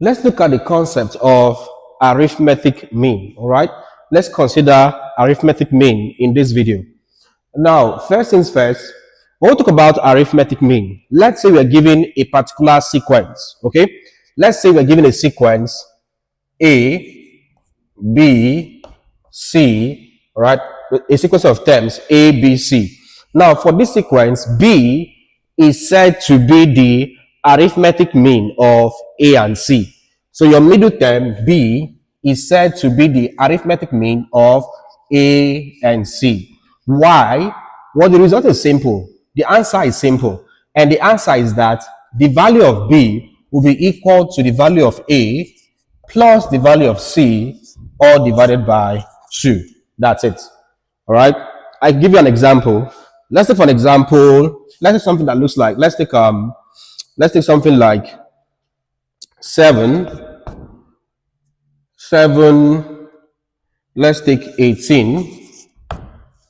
Let's look at the concept of arithmetic mean. All right, let's consider arithmetic mean in this video. Now, first things first, when we talk about arithmetic mean, let's say we're given a particular sequence. Okay, let's say we're given a sequence A, B, C, all right, a sequence of terms A, B, C. Now, for this sequence, B is said to be the arithmetic mean of A and C. So your middle term B is said to be the arithmetic mean of A and C. Why? Well, the result is simple. The answer is simple. And the answer is that the value of B will be equal to the value of A plus the value of C, all divided by 2. That's it. All right. I give you an example. Let's take for an example. Let's take something that looks like. Let's take something like 7. Let's take 18,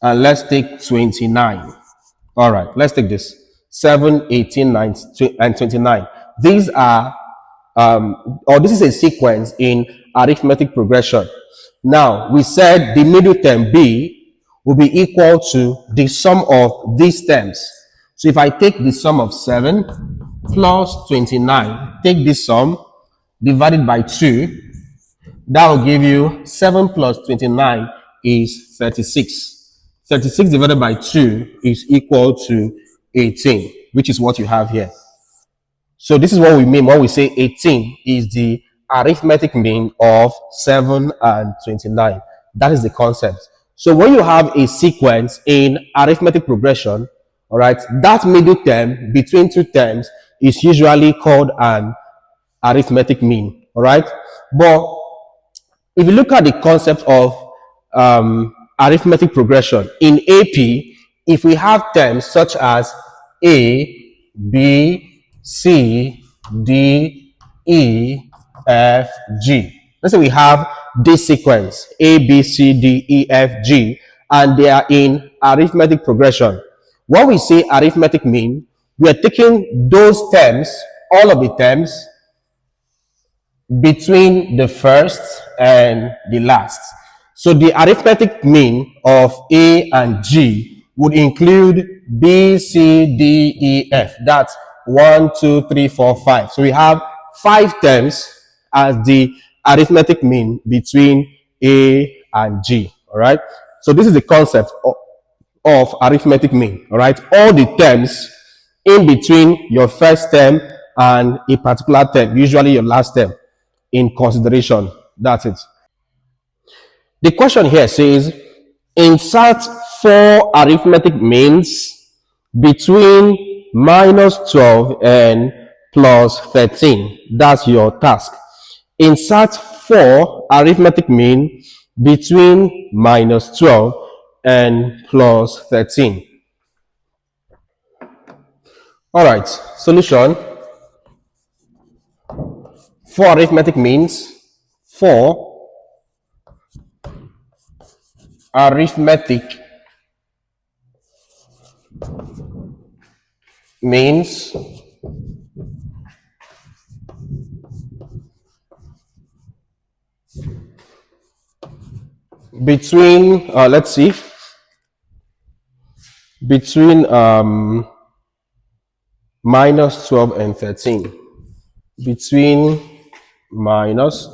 and let's take 29. All right. Let's take this 7, 18, 9, and 29. These are or this is a sequence in arithmetic progression. Now, we said the middle term B will be equal to the sum of these terms. So if I take the sum of 7 plus 29, take this sum, divided by 2, that will give you 7 plus 29 is 36. 36 divided by 2 is equal to 18, which is what you have here. So this is what we mean when we say 18 is the arithmetic mean of 7 and 29. That is the concept. So when you have a sequence in arithmetic progression, all right, that middle term between two terms is usually called an arithmetic mean. All right. But if you look at the concept of arithmetic progression in AP, if we have terms such as A, B, C, D, E, F, G. Let's say we have this sequence A, B, C, D, E, F, G, and they are in arithmetic progression. When we say arithmetic mean, we are taking those terms, all of the terms, between the first and the last. So the arithmetic mean of A and G would include B, C, D, E, F. That's 1, 2, 3, 4, 5. So we have 5 terms as the arithmetic mean between A and G. All right. So this is the concept of arithmetic mean. All right. All the terms in between your first term and a particular term, usually your last term, in consideration. That's it. The question here says, insert 4 arithmetic means between minus 12 and plus 13. That's your task. Insert 4 arithmetic mean between minus 12 and plus 13. All right, solution. 4 arithmetic means 4 arithmetic means between let's see, between minus 12 and 13. Between minus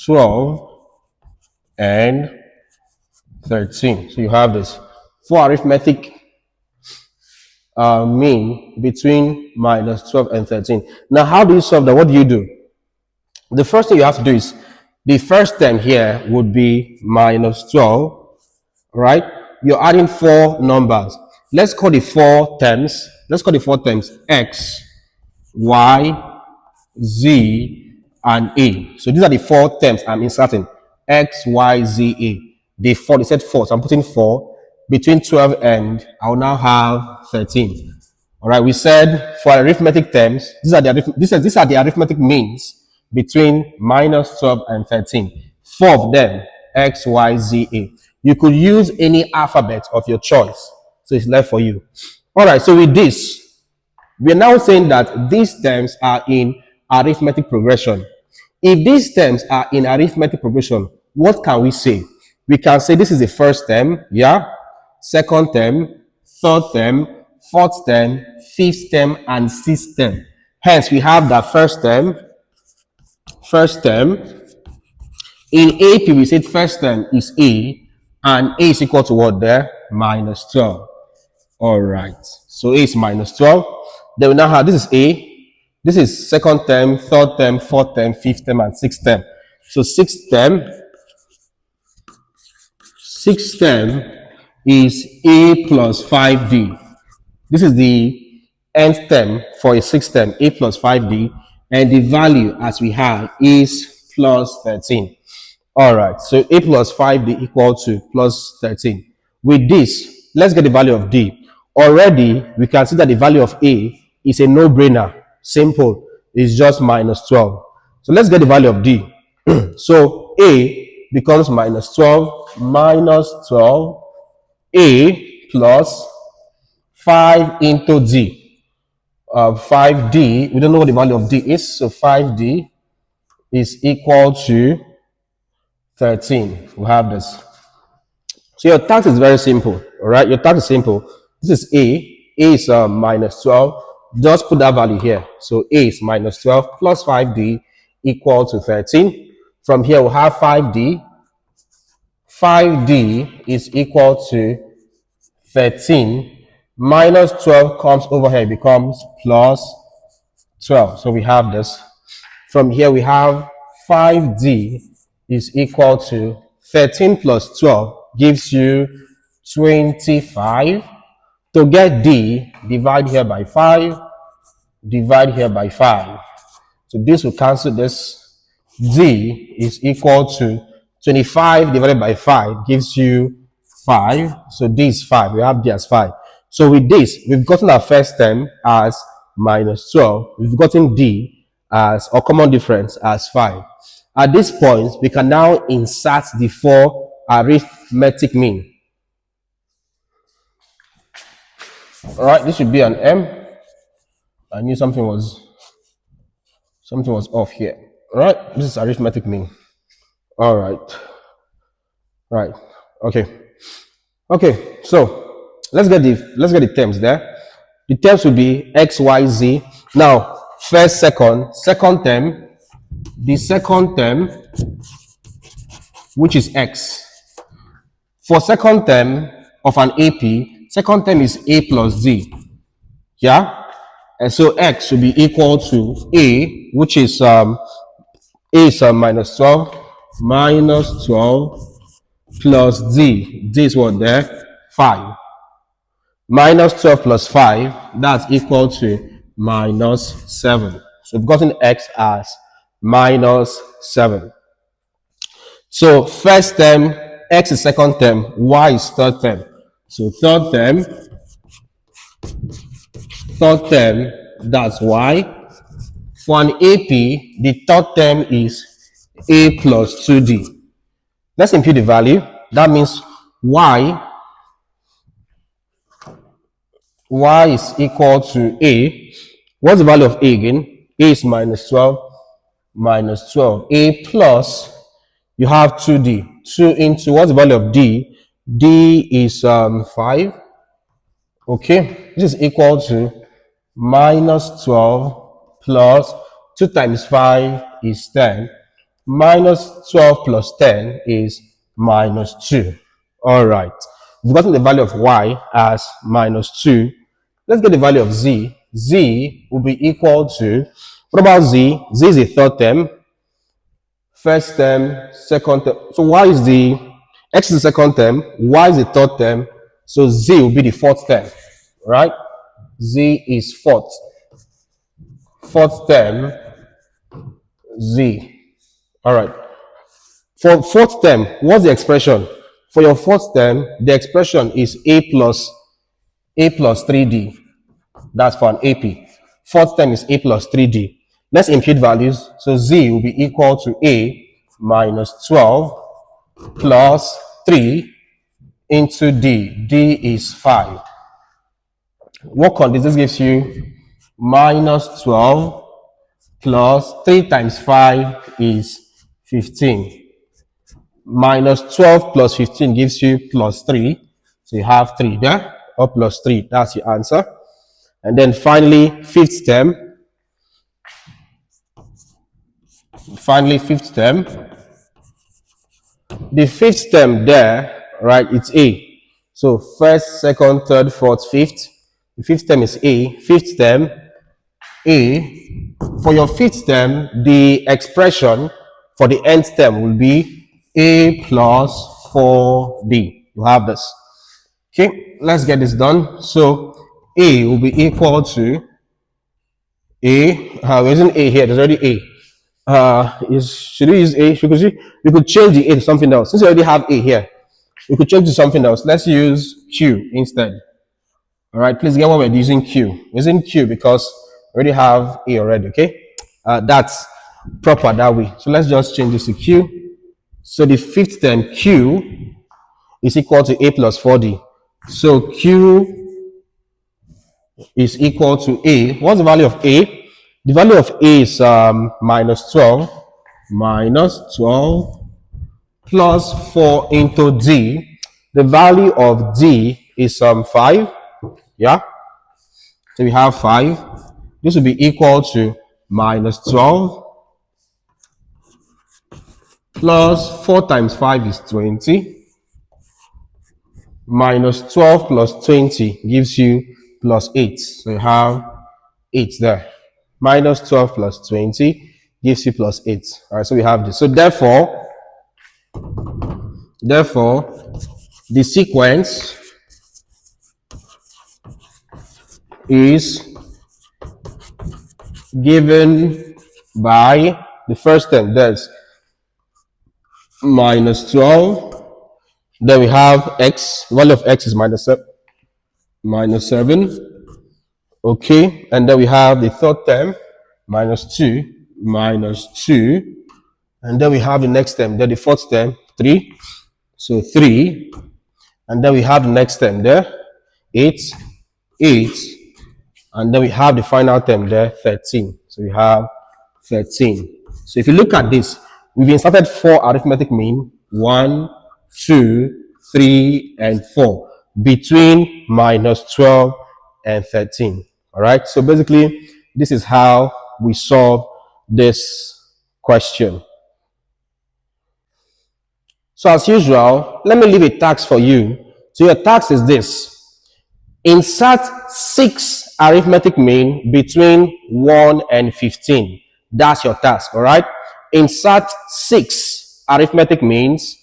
12 and 13. So you have this 4 arithmetic mean between minus 12 and 13. Now, how do you solve that? What do you do? The first thing you have to do is the first term here would be minus 12, right? You're adding 4 numbers. Let's call the 4 terms. Let's call the 4 terms X, Y, Z, and A. So these are the 4 terms I'm inserting. X, Y, Z, A. The 4, they said 4, so I'm putting 4. Between 12 and I'll now have 13. All right, we said for arithmetic terms, these are the arithmetic means between minus 12 and 13. 4 of them, X, Y, Z, A. You could use any alphabet of your choice. So it's left for you. All right, so with this, we are now saying that these terms are in arithmetic progression. If these terms are in arithmetic progression, what can we say? We can say this is the first term, yeah, second term, third term, fourth term, fifth term, and sixth term. Hence, we have that first term. In AP, we said first term is A, and A is equal to what there? Minus 12. All right. So A is minus 12. Then we now have, this is A. This is second term, third term, fourth term, fifth term, and sixth term. So sixth term is A plus 5D. This is the nth term for a sixth term, A plus 5D. And the value, as we have, is plus 13. All right, so A plus 5D equal to plus 13. With this, let's get the value of D. Already, we can see that the value of A is a no-brainer. Simple. It's just minus 12. So let's get the value of D. So A becomes minus 12 minus 12. A plus 5 into D. 5D, we don't know what the value of D is. So 5D is equal to 13. We have this. So your task is very simple. All right, your task is simple. This is A. A is minus 12. Just put that value here. So A is minus 12 plus 5D equal to 13. From here, we'll have 5D. 5D is equal to 13. Minus 12 comes over here, it becomes plus 12. So we have this. From here, we have 5D is equal to 13 plus 12 gives you 25. To get D, divide here by 5, divide here by 5. So this will cancel this. D is equal to 25 divided by 5 gives you 5. So D is 5. We have D as 5. So with this, we've gotten our first term as minus 12. We've gotten D as, or common difference, as 5. At this point, we can now insert the 4 arithmetic mean. All right, this should be an M. I knew something was off here. All right, this is arithmetic mean. All right. Right. Okay. So let's get the terms there. The terms will be x, y, z. Now, first, second term. The second term, which is x. For second term of an AP, second term is a plus z. Yeah. And so x will be equal to a, which is a is minus 12 plus d. D is what there? 5. Minus 12 plus 5, that's equal to minus 7. So we've gotten x as minus 7. So first term, x is second term, y is third term. So third term, that's y. For an AP, the third term is a plus 2d. Let's impute the value. That means y is equal to a. What's the value of a again? A is minus 12. A plus, you have 2d. 2 into, what's the value of d? D is 5. Okay, this is equal to minus 12 plus 2 times 5 is 10. Minus 12 plus 10 is minus 2. All right. We've gotten the value of y as minus 2. Let's get the value of z. Z will be equal to, what about z? Z is the third term. First term, second term. So y is the, x is the second term, y is the third term. So z will be the fourth term, right? Z is fourth. Fourth term, z. All right. For fourth term, what's the expression? For your fourth term, the expression is a plus 3d. That's for an AP. Fourth term is a plus 3d. Let's impute values. So z will be equal to a minus 12 plus 3 into d. D is 5. Work on this. This gives you minus 12 plus 3 times 5 is 15. Minus 12 plus 15 gives you plus 3. So you have 3 there, or plus 3. That's your answer. And then finally, fifth term. Fifth term. The fifth term there, right, it's A. So first, second, third, fourth, fifth. The fifth term is A. Fifth term, A. For your fifth term, the expression for the nth term will be A plus 4B. You have this. Okay, let's get this done. So A will be equal to A. There isn't A here, there's already A. Should we use A? We could change the A to something else. Since we already have A here, we could change to something else. Let's use Q instead. All right, please get what we're using Q. We're using Q because we already have A already, okay? That's proper that way. So let's just change this to Q. So the fifth term, Q, is equal to A plus 4D. So Q is equal to A. What's the value of A? The value of A is minus 12. Minus 12 plus 4 into D. The value of D is 5. Yeah? So we have 5. This will be equal to minus 12 plus 4 times 5 is 20. Minus 12 plus 20 gives you plus 8. So you have 8 there. Minus 12 plus 20 gives you plus 8. All right, so we have this. So therefore, the sequence is given by the first term. That's minus 12. Then we have x. Value of x is minus 7. Okay, and then we have the third term, minus 2. And then we have the next term, then the fourth term, 3. So 3. And then we have the next term there, 8. And then we have the final term there, 13. So we have 13. So if you look at this, we've inserted 4 arithmetic mean, 1, 2, 3, and 4, between minus 12 and 13. All right, so basically, this is how we solve this question. So as usual, let me leave a task for you. So your task is this. Insert 6 arithmetic mean between 1 and 15. That's your task, all right? Insert 6 arithmetic means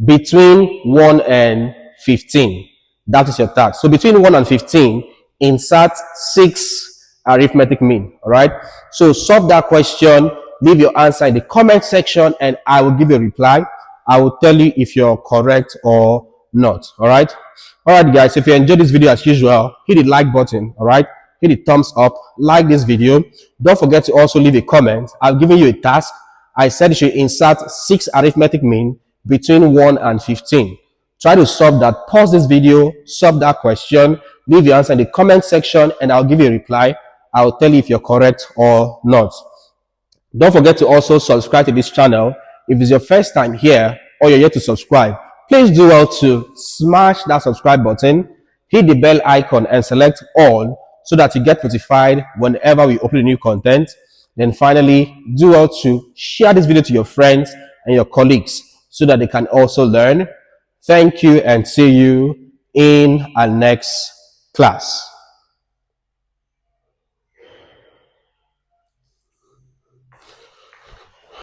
between 1 and 15. That is your task. So between 1 and 15, insert 6 arithmetic mean, all right? So solve that question, leave your answer in the comment section, and I will give you a reply. I will tell you if you're correct or not. All right, guys, if you enjoyed this video as usual, hit the like button. All right, hit the thumbs up, like this video. Don't forget to also leave a comment. I've given you a task. I said you should insert 6 arithmetic mean between 1 and 15. Try to solve that. Pause this video, solve that question, leave your answer in the comment section, and I'll give you a reply. I'll tell you if you're correct or not. Don't forget to also subscribe to this channel. If it's your first time here or you're yet to subscribe, please do well to smash that subscribe button, hit the bell icon and select all so that you get notified whenever we upload new content. Then finally, do well to share this video to your friends and your colleagues so that they can also learn. Thank you and see you in our next class.